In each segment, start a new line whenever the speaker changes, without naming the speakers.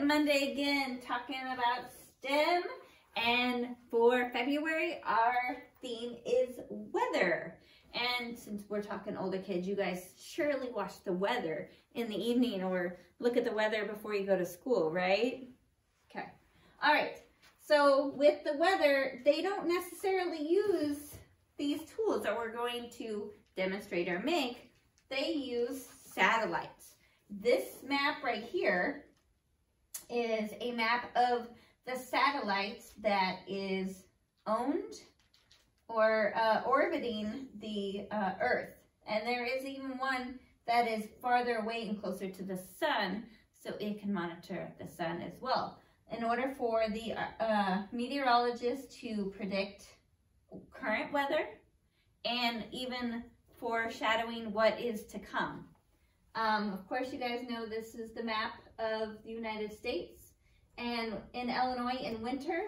Monday again, talking about STEM. And for February, our theme is weather. And since we're talking older kids, you guys surely watch the weather in the evening or look at the weather before you go to school, right? Okay. All right. So with the weather, they don't necessarily use these tools that we're going to demonstrate or make. They use satellites. This map right here is a map of the satellites that is owned or orbiting the Earth. And there is even one that is farther away and closer to the sun, so it can monitor the sun as well. In order for the meteorologists to predict current weather and even foreshadowing what is to come. Of course, you guys know this is the map of the United States. And in Illinois in winter,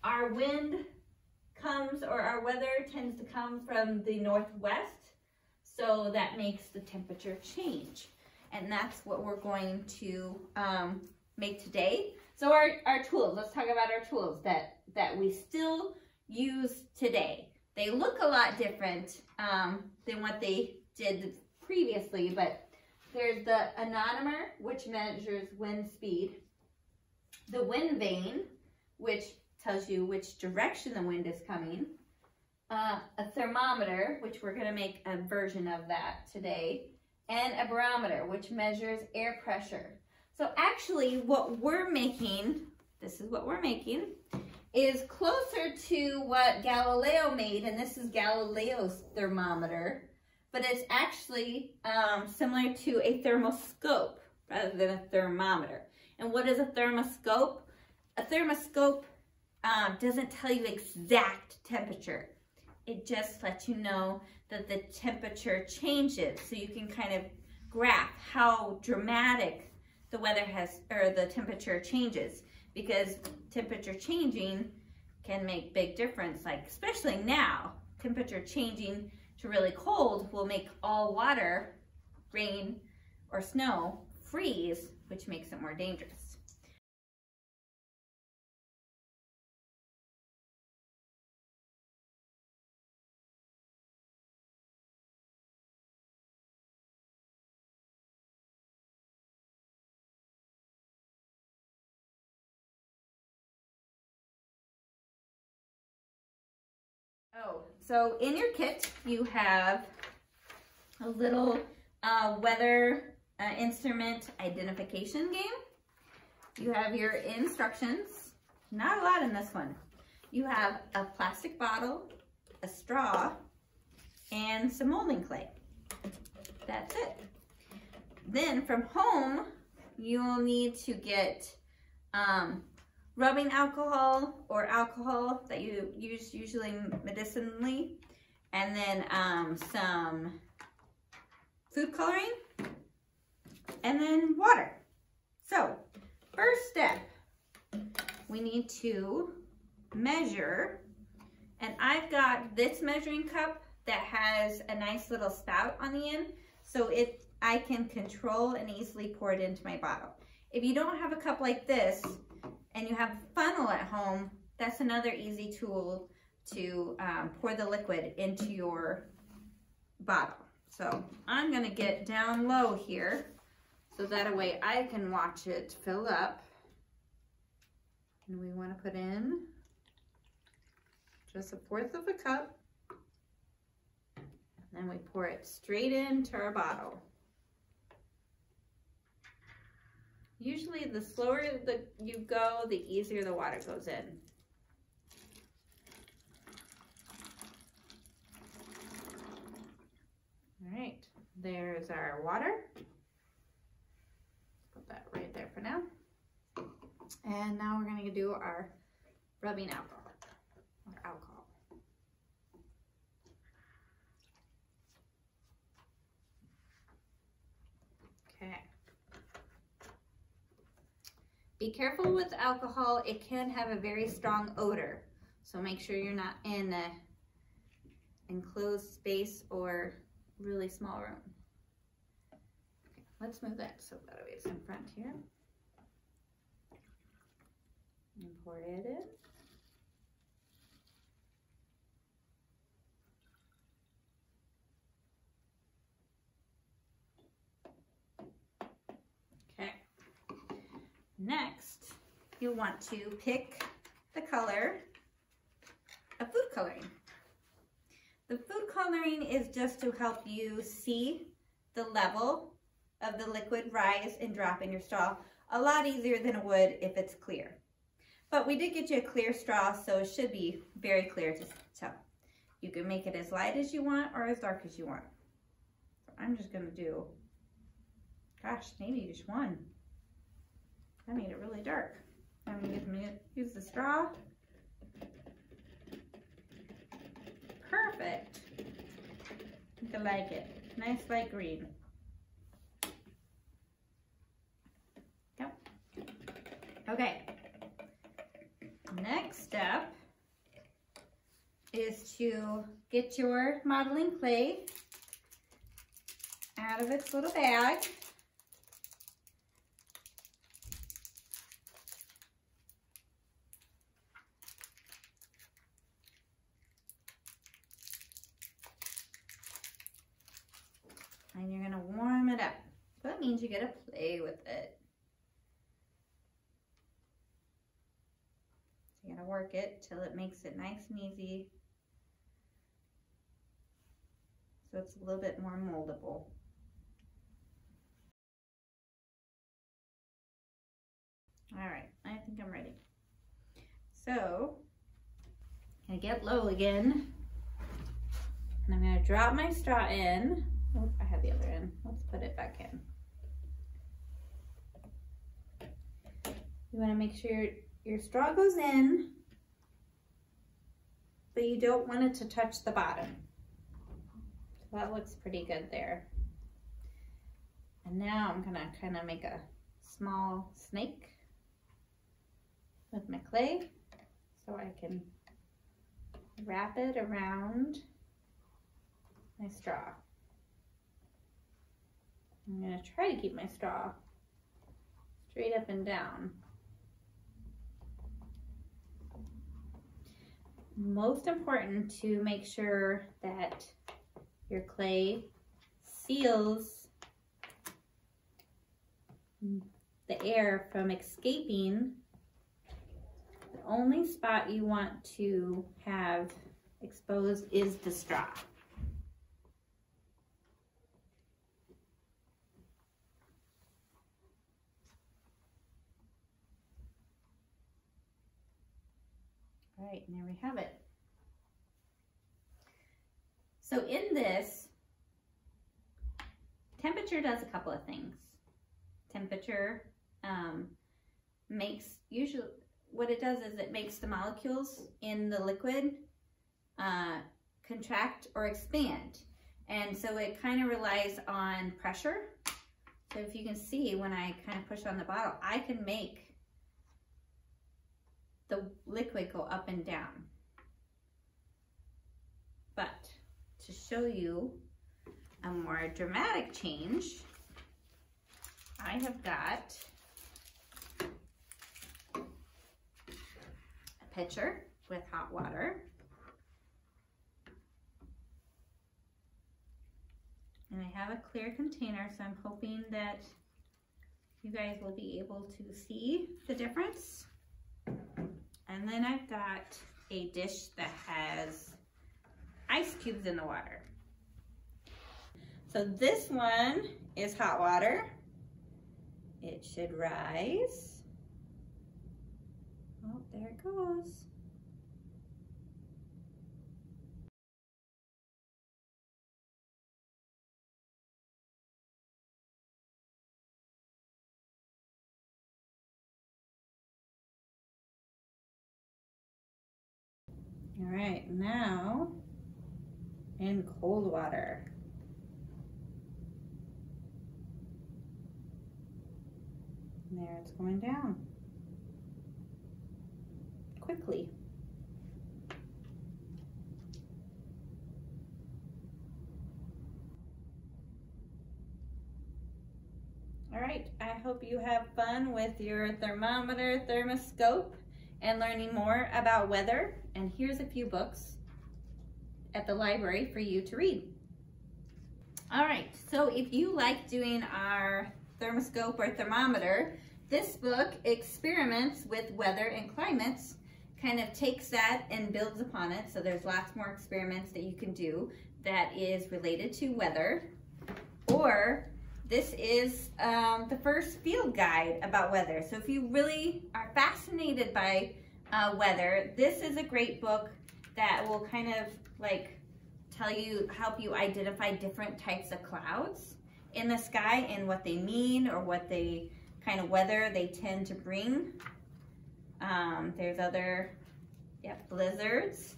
our wind comes, or our weather tends to come from the northwest. So that makes the temperature change. And that's what we're going to make today. So our tools, let's talk about our tools that we still use today. They look a lot different than what they did previously, but there's the anemometer, which measures wind speed, the wind vane, which tells you which direction the wind is coming, a thermometer, which we're going to make a version of that today, and a barometer, which measures air pressure. So actually what we're making, this is what we're making, is closer to what Galileo made, and this is Galileo's thermometer, but it's actually similar to a thermoscope rather than a thermometer. And what is a thermoscope? A thermoscope doesn't tell you exact temperature. It just lets you know that the temperature changes, so you can kind of graph how dramatic the weather has, or the temperature changes, because temperature changing can make big difference. Like especially now, temperature changing to really cold will make all water, rain or snow, freeze, which makes it more dangerous. Oh, so in your kit, you have a little weather instrument identification game. You have your instructions. Not a lot in this one. You have a plastic bottle, a straw, and some molding clay. That's it. Then from home, you'll need to get rubbing alcohol or alcohol that you use usually medicinally, and then some food coloring, and then water. So first step, we need to measure, and I've got this measuring cup that has a nice little spout on the end, so I can control and easily pour it into my bottle. If you don't have a cup like this, and you have a funnel at home, that's another easy tool to pour the liquid into your bottle. So I'm gonna get down low here, so that way I can watch it fill up. And we wanna put in just 1/4 of a cup. And then we pour it straight into our bottle. Usually the slower you go, the easier the water goes in. All right, there's our water. Put that right there for now. And now we're gonna do our rubbing alcohol, or alcohol. Okay. Be careful with alcohol, it can have a very strong odor. So make sure you're not in an enclosed space or really small room. Okay, let's move that so that way it's in front here. pour it in. Okay. Next, you'll want to pick the color of food coloring. The food coloring is just to help you see the level of the liquid rise and drop in your straw a lot easier than it would if it's clear. But we did get you a clear straw, so it should be very clear to tell. You can make it as light as you want or as dark as you want. So I'm just gonna do, gosh, maybe just one. I made it really dark. I'm gonna use the straw. Perfect. I think I like it. Nice light green. Yep. Okay. Next step is to get your modeling clay out of its little bag. And you're gonna warm it up. So that means you gotta play with it. So you gotta work it till it makes it nice and easy. So it's a little bit more moldable. All right, I think I'm ready. So, I'm gonna get low again. And I'm gonna drop my straw in. Oh, I have the other end. Let's put it back in. You want to make sure your straw goes in, but you don't want it to touch the bottom. So that looks pretty good there. And now I'm gonna kind of make a small snake with my clay so I can wrap it around my straw. I'm going to try to keep my straw straight up and down. Most important to make sure that your clay seals the air from escaping. The only spot you want to have exposed is the straw. All right, and there we have it. So in this, temperature does a couple of things. Temperature makes, usually what it does is it makes the molecules in the liquid contract or expand. And so it kind of relies on pressure. So if you can see, when I kind of push on the bottle, I can make the liquid go up and down. But to show you a more dramatic change, I have got a pitcher with hot water. And I have a clear container, so I'm hoping that you guys will be able to see the difference. And then I've got a dish that has ice cubes in the water. So this one is hot water. It should rise. Oh, there it goes. All right, now in cold water. And there it's going down quickly. All right, I hope you have fun with your thermometer, thermoscope, and learning more about weather. And here's a few books at the library for you to read. All right, so if you like doing our thermoscope or thermometer, this book, Experiments with Weather and Climates, kind of takes that and builds upon it. So there's lots more experiments that you can do that is related to weather. Or this is the first field guide about weather. So if you really are fascinated by weather, this is a great book that will kind of like help you identify different types of clouds in the sky and what they mean or what they kind of weather they tend to bring. There's other blizzards.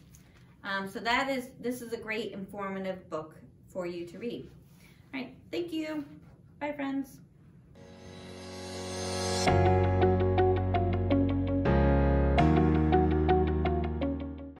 So this is a great informative book for you to read. All right, thank you. Bye, friends.